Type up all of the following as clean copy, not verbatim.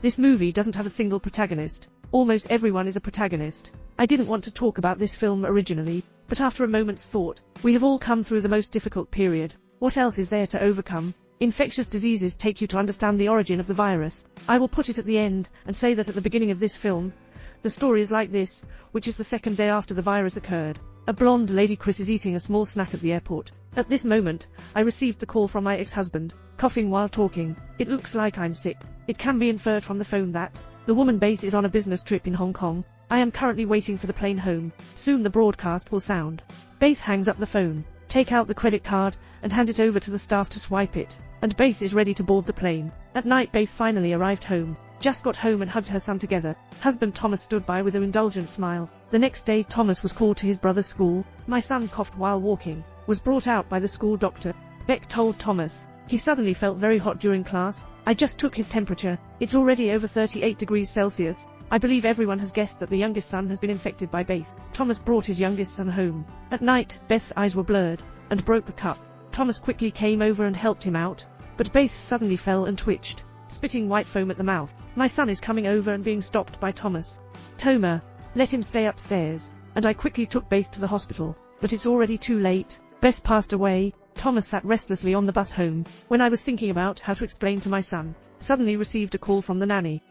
This movie doesn't have a single protagonist. Almost everyone is a protagonist. I didn't want to talk about this film originally, but after a moment's thought, we have all come through the most difficult period. What else is there to overcome? Infectious diseases take you to understand the origin of the virus. I will put it at the end, and say that at the beginning of this film, the story is like this, which is the second day after the virus occurred. A blonde lady Chris is eating a small snack at the airport. At this moment, I received the call from my ex-husband, coughing while talking. It looks like I'm sick. It can be inferred from the phone that the woman Beth is on a business trip in Hong Kong. I am currently waiting for the plane home. Soon the broadcast will sound. Beth hangs up the phone, take out the credit card, and hand it over to the staff to swipe it. And Beth is ready to board the plane. At night Beth finally arrived home. Just got home and hugged her son together. Husband Thomas stood by with an indulgent smile. The next day Thomas was called to his brother's school. My son coughed while walking, was brought out by the school doctor. Beck told Thomas. He suddenly felt very hot during class. I just took his temperature. It's already over 38 degrees Celsius. I believe everyone has guessed that the youngest son has been infected by Beth. Thomas brought his youngest son home. At night, Beth's eyes were blurred, and broke the cup. Thomas quickly came over and helped him out, but Beth suddenly fell and twitched, spitting white foam at the mouth. My son is coming over and being stopped by Thomas. Toma, let him stay upstairs. And I quickly took Beth to the hospital, but it's already too late. Beth passed away. Thomas sat restlessly on the bus home. When I was thinking about how to explain to my son, suddenly received a call from the nanny.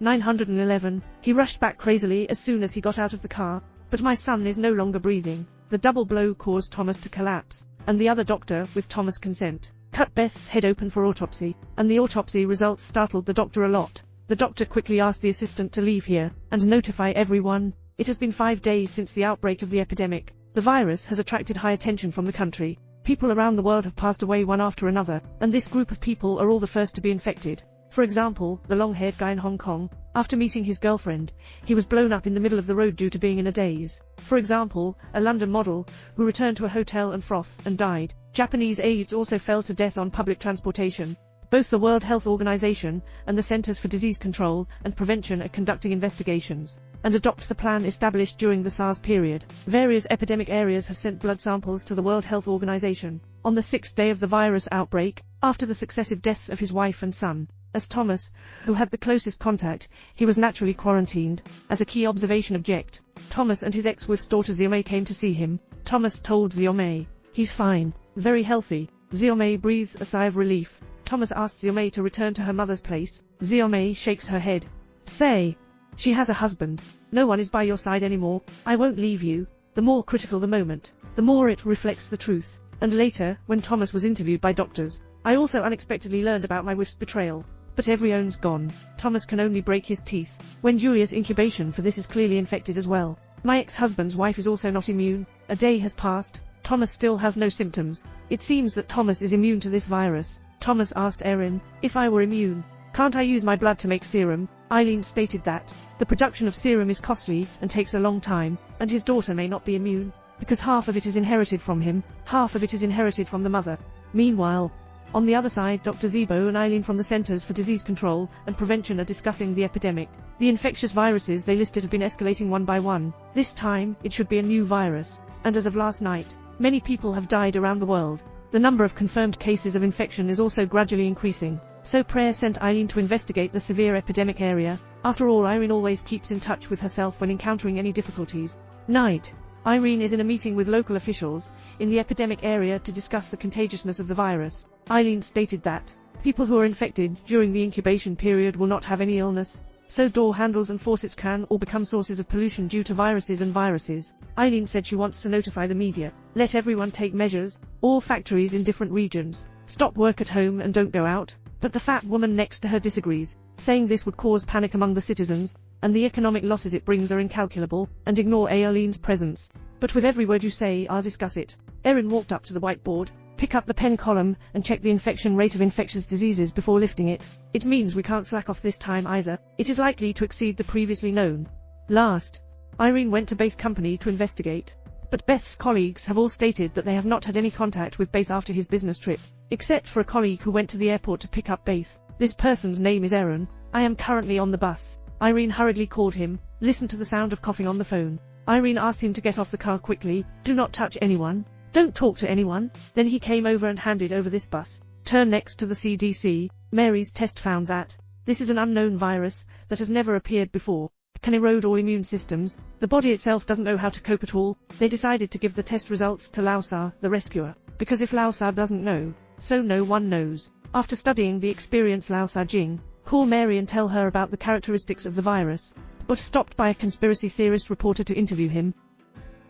911. He rushed back crazily as soon as he got out of the car, but my son is no longer breathing. The double blow caused Thomas to collapse, and the other doctor, with Thomas' consent, cut Beth's head open for autopsy, and the autopsy results startled the doctor a lot. The doctor quickly asked the assistant to leave here and notify everyone. It has been 5 days since the outbreak of the epidemic. The virus has attracted high attention from the country. People around the world have passed away one after another, and this group of people are all the first to be infected. For example, the long-haired guy in Hong Kong, after meeting his girlfriend, he was blown up in the middle of the road due to being in a daze. For example, a London model, who returned to a hotel and frothed and died. Japanese aides also fell to death on public transportation. Both the World Health Organization and the Centers for Disease Control and Prevention are conducting investigations and adopt the plan established during the SARS period. Various epidemic areas have sent blood samples to the World Health Organization. On the 6th day of the virus outbreak, after the successive deaths of his wife and son, as Thomas, who had the closest contact, he was naturally quarantined. As a key observation object, Thomas and his ex-wife's daughter Xiaomei came to see him. Thomas told Xiaomei, "He's fine, very healthy." Xiaomei breathed a sigh of relief. Thomas asked Xiaomei to return to her mother's place. Xiaomei shakes her head. Say, she has a husband. No one is by your side anymore. I won't leave you. The more critical the moment, the more it reflects the truth. And later, when Thomas was interviewed by doctors, I also unexpectedly learned about my wife's betrayal. But everyone's gone. Thomas can only break his teeth. When Julia's incubation for this is clearly infected as well. My ex-husband's wife is also not immune. A day has passed. Thomas still has no symptoms. It seems that Thomas is immune to this virus. Thomas asked Erin, "If I were immune, can't I use my blood to make serum?" Eileen stated that the production of serum is costly and takes a long time, and his daughter may not be immune, because half of it is inherited from him, half of it is inherited from the mother. Meanwhile, on the other side, Dr. Zebo and Eileen from the Centers for Disease Control and Prevention are discussing the epidemic. The infectious viruses they listed have been escalating one by one. This time, it should be a new virus, and as of last night, many people have died around the world. The number of confirmed cases of infection is also gradually increasing. So Prayer sent Eileen to investigate the severe epidemic area. After all, Irene always keeps in touch with herself when encountering any difficulties. Night. Irene is in a meeting with local officials in the epidemic area to discuss the contagiousness of the virus. Eileen stated that people who are infected during the incubation period will not have any illness, so door handles and faucets can all become sources of pollution due to viruses. Eileen said she wants to notify the media, let everyone take measures, all factories in different regions, stop work at home and don't go out. But the fat woman next to her disagrees, saying this would cause panic among the citizens, and the economic losses it brings are incalculable, and ignore Eileen's presence. But with every word you say, I'll discuss it. Erin walked up to the whiteboard, pick up the pen column, and check the infection rate of infectious diseases before lifting it. It means we can't slack off this time either. It is likely to exceed the previously known. Last, Irene went to Beth's company to investigate. But Beth's colleagues have all stated that they have not had any contact with Beth after his business trip, except for a colleague who went to the airport to pick up Beth. This person's name is Aaron. I am currently on the bus. Irene hurriedly called him, listened to the sound of coughing on the phone. Irene asked him to get off the car quickly, do not touch anyone, don't talk to anyone. Then he came over and handed over this bus. Turn next to the CDC. Mary's test found that This is an unknown virus that has never appeared before. It can erode all immune systems. The body itself doesn't know how to cope at all. They decided to give the test results to Lao Sa, the rescuer, because if Lao Sa doesn't know, so no one knows. After studying the experience, Lao Sa Jing, call Mary and tell her about the characteristics of the virus, but stopped by a conspiracy theorist reporter to interview him.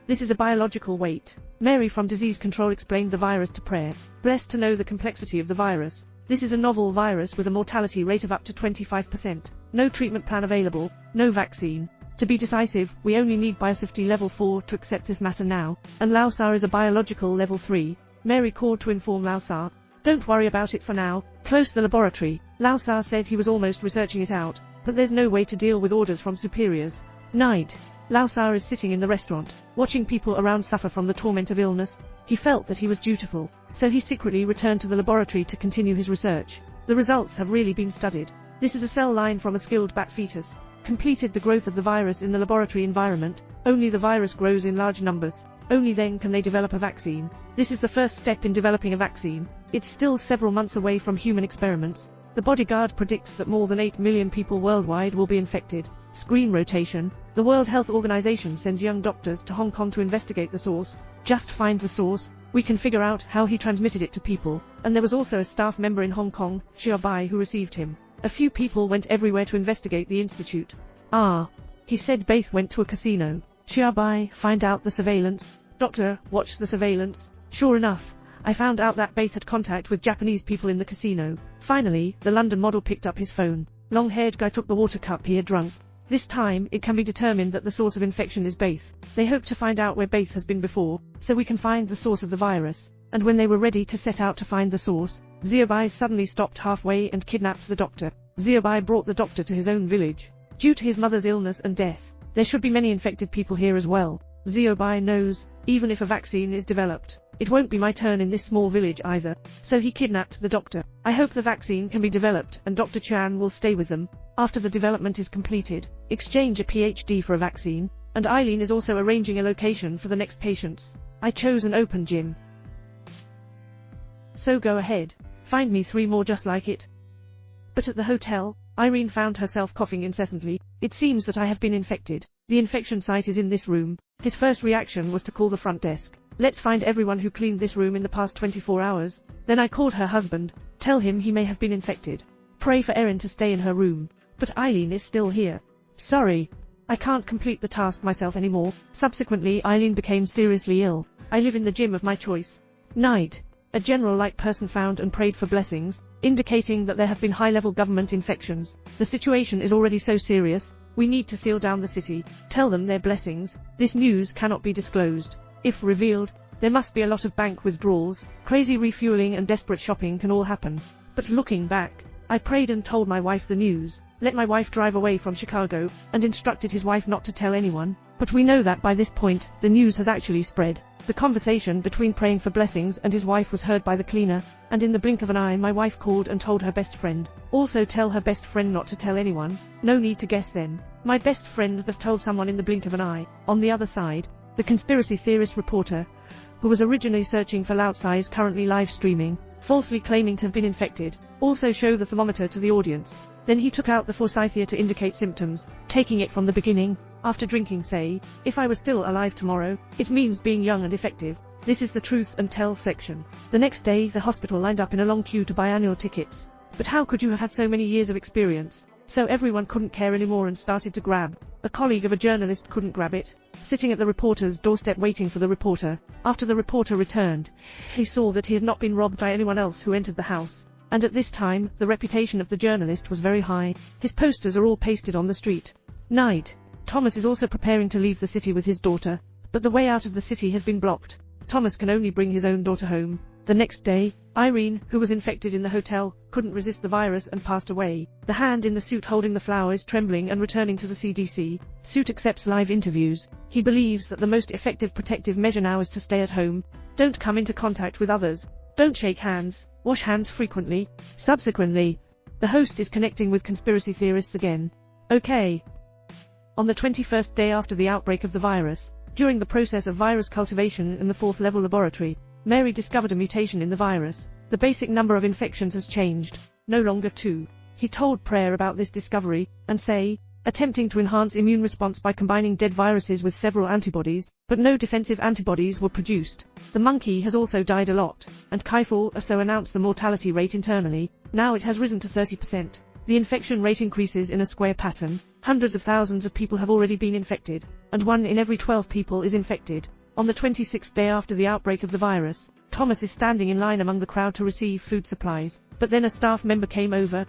This is a biological weight. Mary from Disease Control explained the virus to Prayer, blessed to know the complexity of the virus. This is a novel virus with a mortality rate of up to 25%. No treatment plan available, no vaccine. To be decisive, we only need biosafety level 4 to accept this matter now, and Lao Sa is a biological level 3. Mary called to inform Lao Sa, don't worry about it for now, close the laboratory. Lao Sa said he was almost researching it out, but there's no way to deal with orders from superiors. Night. Lao Sa is sitting in the restaurant, watching people around suffer from the torment of illness. He felt that he was dutiful, so he secretly returned to the laboratory to continue his research. The results have really been studied. This is a cell line from a skilled bat fetus. Completed the growth of the virus in the laboratory environment. Only the virus grows in large numbers. Only then can they develop a vaccine. This is the first step in developing a vaccine. It's still several months away from human experiments. The bodyguard predicts that more than 8 million people worldwide will be infected. Screen rotation. The World Health Organization sends young doctors to Hong Kong to investigate the source. Just find the source. We can figure out how he transmitted it to people. And there was also a staff member in Hong Kong, Xiaobai, who received him. A few people went everywhere to investigate the institute. He said Baith went to a casino. Xiaobai, find out the surveillance. Doctor, watch the surveillance. Sure enough, I found out that Baith had contact with Japanese people in the casino. Finally, the London model picked up his phone. Long-haired guy took the water cup he had drunk. This time, it can be determined that the source of infection is Baith. They hope to find out where Baith has been before, so we can find the source of the virus. And when they were ready to set out to find the source, Xiaobai suddenly stopped halfway and kidnapped the doctor. Xiaobai brought the doctor to his own village. Due to his mother's illness and death, there should be many infected people here as well. Xiaobai knows, even if a vaccine is developed, it won't be my turn in this small village either, so he kidnapped the doctor. I hope the vaccine can be developed and Dr. Chan will stay with them. After the development is completed, exchange a PhD for a vaccine, and Eileen is also arranging a location for the next patients. I chose an open gym. So go ahead, find me 3 more just like it. But at the hotel, Irene found herself coughing incessantly. It seems that I have been infected. The infection site is in this room. His first reaction was to call the front desk. Let's find everyone who cleaned this room in the past 24 hours. Then I called her husband. Tell him he may have been infected. Pray for Erin to stay in her room. But Eileen is still here. Sorry. I can't complete the task myself anymore. Subsequently, Eileen became seriously ill. I live in the gym of my choice. Night. A general-like person found and prayed for blessings, indicating that there have been high-level government infections. The situation is already so serious, we need to seal down the city. Tell them their blessings. This news cannot be disclosed. If revealed, there must be a lot of bank withdrawals, crazy refueling and desperate shopping can all happen. But looking back, I prayed and told my wife the news, let my wife drive away from Chicago, and instructed his wife not to tell anyone. But we know that by this point, the news has actually spread. The conversation between praying for blessings and his wife was heard by the cleaner, and in the blink of an eye my wife called and told her best friend. Also tell her best friend not to tell anyone. No need to guess then. My best friend that told someone in the blink of an eye. On the other side, the conspiracy theorist reporter, who was originally searching for Lao Tzu, is currently live streaming, falsely claiming to have been infected. Also show the thermometer to the audience. Then he took out the forsythia to indicate symptoms, taking it from the beginning. After drinking say, if I was still alive tomorrow, it means being young and effective. This is the truth and tell section. The next day the hospital lined up in a long queue to buy annual tickets. But how could you have had so many years of experience? So everyone couldn't care anymore and started to grab. A colleague of a journalist couldn't grab it, sitting at the reporter's doorstep waiting for the reporter. After the reporter returned, he saw that he had not been robbed by anyone else who entered the house. And at this time, the reputation of the journalist was very high. His posters are all pasted on the street. Night. Thomas is also preparing to leave the city with his daughter, but the way out of the city has been blocked. Thomas can only bring his own daughter home. The next day, Irene, who was infected in the hotel, couldn't resist the virus and passed away. The hand in the suit holding the flower is trembling and returning to the CDC. Suit accepts live interviews. He believes that the most effective protective measure now is to stay at home. Don't come into contact with others. Don't shake hands. Wash hands frequently. Subsequently, the host is connecting with conspiracy theorists again. Okay. On the 21st day after the outbreak of the virus, during the process of virus cultivation in the 4th level laboratory, Mary discovered a mutation in the virus. The basic number of infections has changed. No longer 2. He told Prayer about this discovery, and say, attempting to enhance immune response by combining dead viruses with several antibodies, but no defensive antibodies were produced. The monkey has also died a lot, and Kaifor also announced the mortality rate internally. Now it has risen to 30%. The infection rate increases in a square pattern. Hundreds of thousands of people have already been infected, and 1 in every 12 people is infected. On the 26th day after the outbreak of the virus, Thomas is standing in line among the crowd to receive food supplies, but then a staff member came over.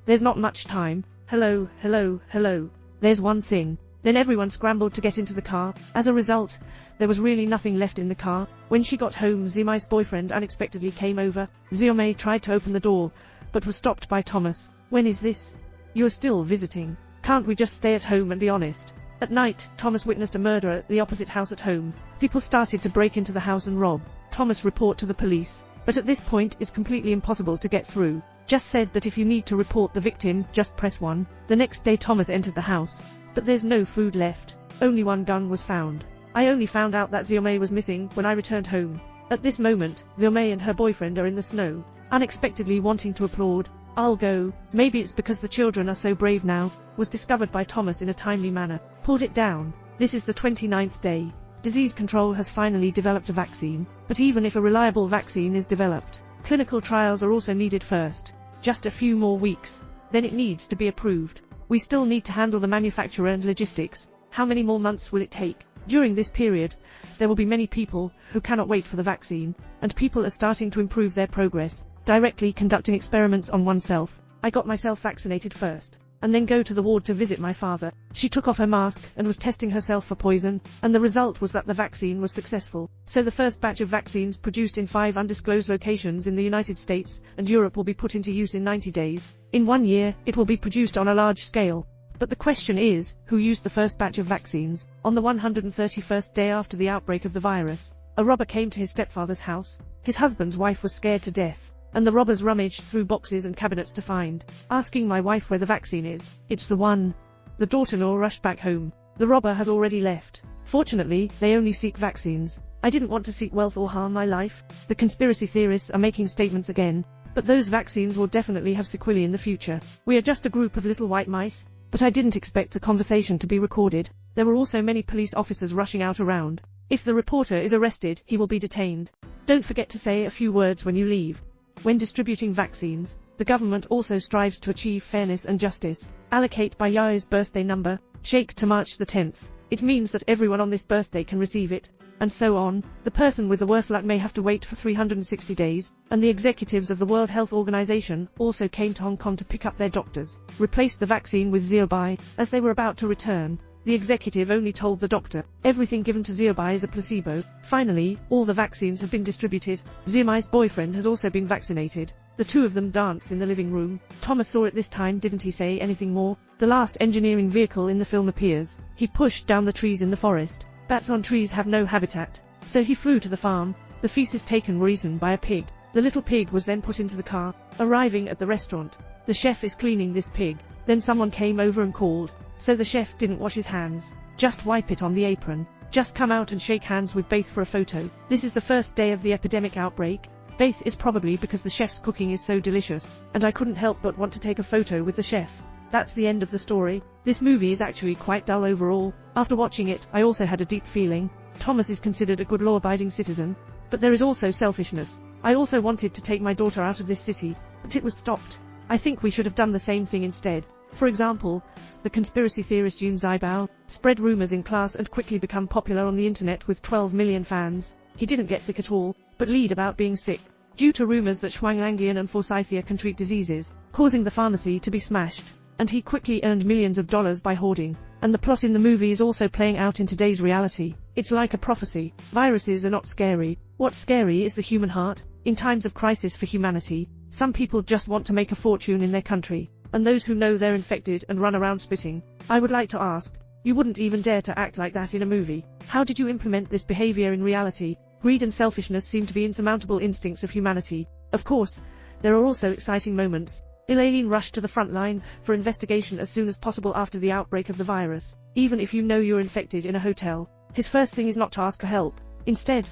There's not much time. Hello, hello, hello. There's one thing. Then everyone scrambled to get into the car. As a result, there was really nothing left in the car. When she got home, Zimai's boyfriend unexpectedly came over. Ziomei tried to open the door, but was stopped by Thomas. When is this? You're still visiting. Can't we just stay at home and be honest? At night, Thomas witnessed a murder at the opposite house at home. People started to break into the house and rob. Thomas report to the police. But at this point, it's completely impossible to get through. Just said that if you need to report the victim, just press 1. The next day Thomas entered the house. But there's no food left. Only one gun was found. I only found out that Ziomei was missing when I returned home. At this moment, Ziomei and her boyfriend are in the snow, unexpectedly wanting to applaud. I'll go. Maybe it's because the children are so brave now. Was discovered by Thomas in a timely manner. Pulled it down. This is the 29th day. Disease control has finally developed a vaccine. But even if a reliable vaccine is developed, clinical trials are also needed first. Just a few more weeks. Then it needs to be approved. We still need to handle the manufacturer and logistics. How many more months will it take? During this period, there will be many people who cannot wait for the vaccine, and people are starting to improve their progress, directly conducting experiments on oneself. I got myself vaccinated first, and then go to the ward to visit my father. She took off her mask and was testing herself for poison, and the result was that the vaccine was successful. So the first batch of vaccines produced in 5 undisclosed locations in the United States and Europe will be put into use in 90 days. In 1 year, it will be produced on a large scale. But the question is, who used the first batch of vaccines? On the 131st day after the outbreak of the virus, a robber came to his stepfather's house. His husband's wife was scared to death, and the robbers rummaged through boxes and cabinets to find. Asking my wife where the vaccine is. It's the one. The daughter-in-law rushed back home. The robber has already left. Fortunately, they only seek vaccines. I didn't want to seek wealth or harm my life. The conspiracy theorists are making statements again. But those vaccines will definitely have sequelae in the future. We are just a group of little white mice. But I didn't expect the conversation to be recorded. There were also many police officers rushing out around. If the reporter is arrested, he will be detained. Don't forget to say a few words when you leave. When distributing vaccines, the government also strives to achieve fairness and justice. Allocate by Yao's birthday number, shake to March the 10th. It means that everyone on this birthday can receive it, and so on. The person with the worst luck may have to wait for 360 days, and the executives of the World Health Organization also came to Hong Kong to pick up their doctors. Replaced the vaccine with Xiaobai. As they were about to return, the executive only told the doctor, everything given to Xiaobai is a placebo. Finally, all the vaccines have been distributed. Xiaomai's boyfriend has also been vaccinated. The two of them dance in the living room. Thomas saw it this time, didn't he say anything more? The last engineering vehicle in the film appears. He pushed down the trees in the forest. Bats on trees have no habitat. So he flew to the farm. The feces taken were eaten by a pig. The little pig was then put into the car. Arriving at the restaurant, the chef is cleaning this pig. Then someone came over and called. So the chef didn't wash his hands. Just wipe it on the apron. Just come out and shake hands with Baith for a photo. This is the first day of the epidemic outbreak. Baith is probably because the chef's cooking is so delicious, and I couldn't help but want to take a photo with the chef. That's the end of the story. This movie is actually quite dull overall. After watching it, I also had a deep feeling. Thomas is considered a good law-abiding citizen, but there is also selfishness. I also wanted to take my daughter out of this city, but it was stopped. I think we should have done the same thing instead. For example, the conspiracy theorist Yun Ziebao spread rumors in class and quickly become popular on the internet with 12 million fans. He didn't get sick at all, but lied about being sick, due to rumors that Shuanghuanglian and forsythia can treat diseases, causing the pharmacy to be smashed. And he quickly earned millions of dollars by hoarding. And the plot in the movie is also playing out in today's reality. It's like a prophecy. Viruses are not scary. What's scary is the human heart. In times of crisis for humanity, some people just want to make a fortune in their country. And those who know they're infected and run around spitting. I would like to ask, you wouldn't even dare to act like that in a movie. How did you implement this behavior in reality? Greed and selfishness seem to be insurmountable instincts of humanity. Of course, there are also exciting moments. Elaine rushed to the front line for investigation as soon as possible after the outbreak of the virus. Even if you know you're infected in a hotel, his first thing is not to ask for help. Instead,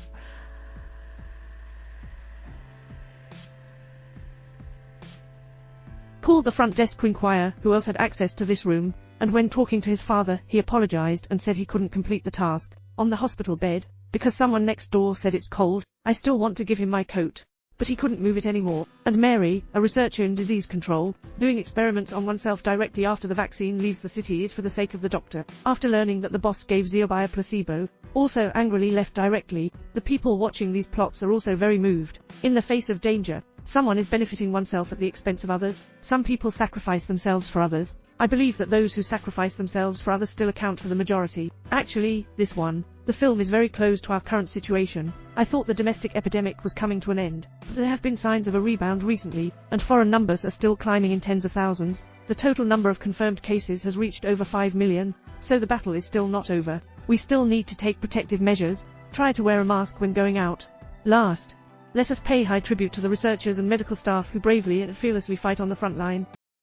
called the front desk to inquire who else had access to this room, and when talking to his father, he apologized and said he couldn't complete the task on the hospital bed because someone next door said it's cold. I still want to give him my coat, but he couldn't move it anymore. And Mary, a researcher in disease control, doing experiments on oneself directly after the vaccine leaves the city is for the sake of the doctor. After learning that the boss gave Xiaobai a placebo, also angrily left directly. The people watching these plots are also very moved. In the face of danger, someone is benefiting oneself at the expense of others. Some people sacrifice themselves for others. I believe that those who sacrifice themselves for others still account for the majority. Actually, the film is very close to our current situation. I thought the domestic epidemic was coming to an end, but there have been signs of a rebound recently, and foreign numbers are still climbing in tens of thousands. The total number of confirmed cases has reached over 5 million, so the battle is still not over. We still need to take protective measures, try to wear a mask when going out. Last, let us pay high tribute to the researchers and medical staff who bravely and fearlessly fight on the front line.